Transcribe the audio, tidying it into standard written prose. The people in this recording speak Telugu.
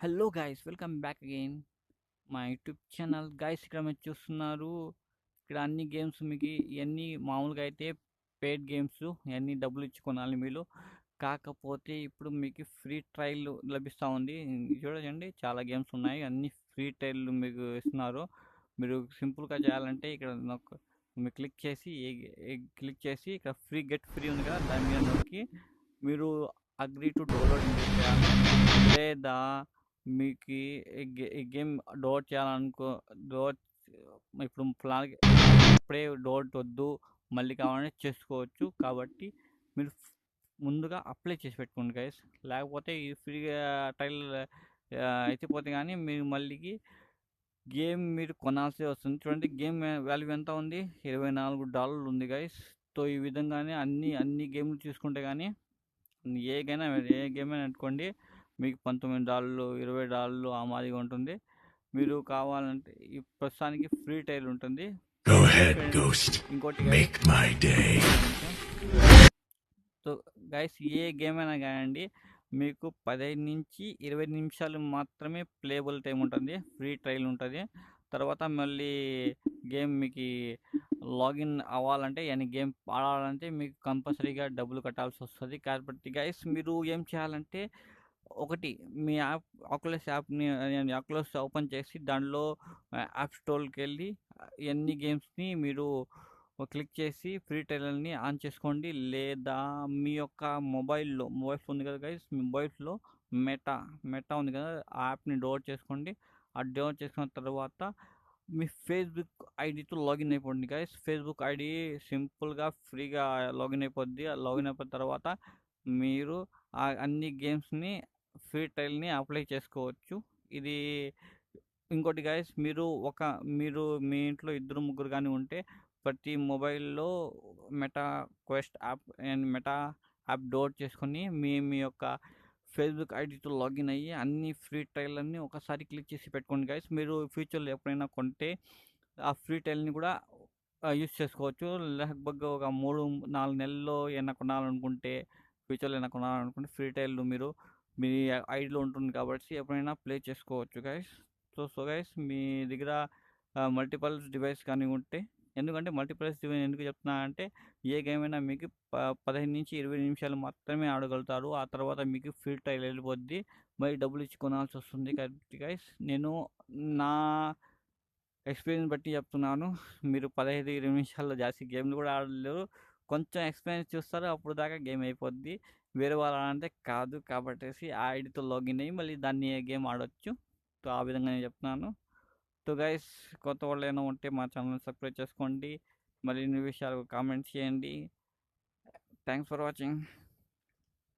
Hello guys, welcome back again మా యూట్యూబ్ ఛానల్. గైస్, ఇక్కడ మీరు చూస్తున్నారు. ఇక్కడ అన్ని గేమ్స్ మీకు ఇవన్నీ మామూలుగా అయితే పెయిడ్ గేమ్స్, ఇవన్నీ డబ్బులు ఇచ్చి కొనాలి మీరు. కాకపోతే ఇప్పుడు మీకు ఫ్రీ ట్రయల్ లభిస్తూ ఉంది. చూడండి, చాలా గేమ్స్ ఉన్నాయి, అన్ని ఫ్రీ ట్రయల్ మీకు ఇస్తున్నారు. మీరు సింపుల్గా చేయాలంటే ఇక్కడ మీరు క్లిక్ చేసి ఇక్కడ ఫ్రీ ఉంది కదా, దాని మీద నొక్కి మీరు అగ్రీ టు డౌన్లోడ్ చేయాలి. లేదా మీకు ఈ గేమ్ డౌన్లోడ్ చేయాలనుకో డౌన్లోడ్ ఇప్పుడు ప్లాన్ ఇప్పుడే డౌన్లోడ్ వద్దు, మళ్ళీ కావాలంటే చేసుకోవచ్చు. కాబట్టి మీరు ముందుగా అప్లై చేసి పెట్టుకోండి గైస్. లేకపోతే ఈ ఫ్రీగా ట్రయల్ అయితే పోతే కానీ మీరు మళ్ళీ గేమ్ మీరు కొనాల్సి వస్తుంది. చూడండి, గేమ్ వాల్యూ ఎంత ఉంది, $24 ఉంది గైస్. సో ఈ విధంగానే అన్ని గేమ్లు చూసుకుంటే కానీ ఏ గేమ్ అయినా అనుకోండి, మీకు $19, $20 ఆ మాదిరిగా ఉంటుంది. మీరు కావాలంటే ఈ ప్రస్తుతానికి ఫ్రీ ట్రయల్ ఉంటుంది. Go ahead, Ghost. ఇంకోటి Make my day. So guys, A game అయినా కానివ్వండి, మీకు 15 నుంచి 20 నిమిషాలు మాత్రమే ప్లేబుల్ టైం ఉంటుంది, ఫ్రీ ట్రయల్ ఉంటుంది. తర్వాత మళ్ళీ గేమ్ మీకు లాగిన్ అవ్వాలంటే గేమ్ ఆడాలంటే మీకు కంపల్సరీగా డబ్బులు కట్టాల్సి వస్తుంది. కాబట్టి గైస్, మీరు ఏం చేయాలంటే, ఒకటి మీ ఆక్యులస్ ఓపెన్ చేసి దానిలో యాప్ స్టోర్కి వెళ్ళి ఎన్ని గేమ్స్ని మీరు క్లిక్ చేసి ఫ్రీ ట్రయల్ని ఆన్ చేసుకోండి. లేదా మీ యొక్క మొబైల్స్ ఉంది కదా గైస్, మీ మొబైల్స్లో మెటా ఉంది కదా, ఆ యాప్ని డౌన్లోడ్ చేసుకోండి. ఆ డౌన్లోడ్ చేసుకున్న తర్వాత మీ ఫేస్బుక్ ఐడితో లాగిన్ అయిపోండి గైస్. ఫేస్బుక్ ఐడి సింపుల్గా ఫ్రీగా లాగిన్ అయిపోద్ది. లాగిన్ అయిపోయిన తర్వాత మీరు అన్ని గేమ్స్ని ఫ్రీ ట్రయల్ని అప్లై చేసుకోవచ్చు. ఇది ఇంకోటి గైస్, మీరు మీ ఇంట్లో ఇద్దరు ముగ్గురు కానీ ఉంటే ప్రతి మొబైల్లో meta quest app and meta app download చేసుకొని మీ యొక్క ఫేస్బుక్ ఐడితో లాగిన్ అయ్యి అన్ని ఫ్రీ ట్రయల్ అన్ని ఒకసారి క్లిక్ చేసి పెట్టుకోండి గైస్. మీరు ఫ్యూచర్లో ఎప్పుడైనా కొంటే ఆ ఫ్రీ ట్రయల్ని కూడా యూస్ చేసుకోవచ్చు. లేకపోతే ఒక 3-4 నెలల్లో ఏమైనా కొనాలనుకుంటే, ఫ్యూచర్లో ఏమైనా కొనాలనుకుంటే ఫ్రీ ట్రయల్ మీరు మీ ఐడిలో ఉంటుంది కాబట్టి ఎప్పుడైనా ప్లే చేసుకోవచ్చు గైస్. సో గైస్, మీ దగ్గర మల్టిపల్ డివైస్ కానీ ఉంటే, ఎందుకంటే మల్టీప్లెక్స్ డివైస్ ఎందుకు చెప్తున్నా అంటే, ఏ గేమ్ అయినా మీకు 15 నుంచి 20 నిమిషాలు మాత్రమే ఆడగలుగుతారు. ఆ తర్వాత మీకు ఫ్రీ ట్రయల్ వెళ్ళిపోద్ది, మరి డబ్బులు ఇచ్చి కొనాల్సి వస్తుంది. కాబట్టి గైస్, నేను నా ఎక్స్పీరియన్స్ బట్టి చెప్తున్నాను. మీరు 15-20 నిమిషాల్లో జాస్తి గేమ్లు కూడా ఆడలేరు. కొంచెం ఎక్స్పీరియన్స్ చూస్తారు, అప్పుడు దాకా గేమ్ అయిపోద్ది. వేరే వాళ్ళు అంటే కాదు, కాబట్టి ఆ ఐడితో లాగిన్ అయ్యి మళ్ళీ దాన్ని గేమ్ ఆడొచ్చు. సో ఆ విధంగా నేను చెప్తున్నాను. సో గైస్, కొత్త వాళ్ళు ఏమైనా ఉంటే మా ఛానల్ సబ్స్క్రైబ్ చేసుకోండి, మరిన్ని విషయాలు కామెంట్ చేయండి. Thanks for watching.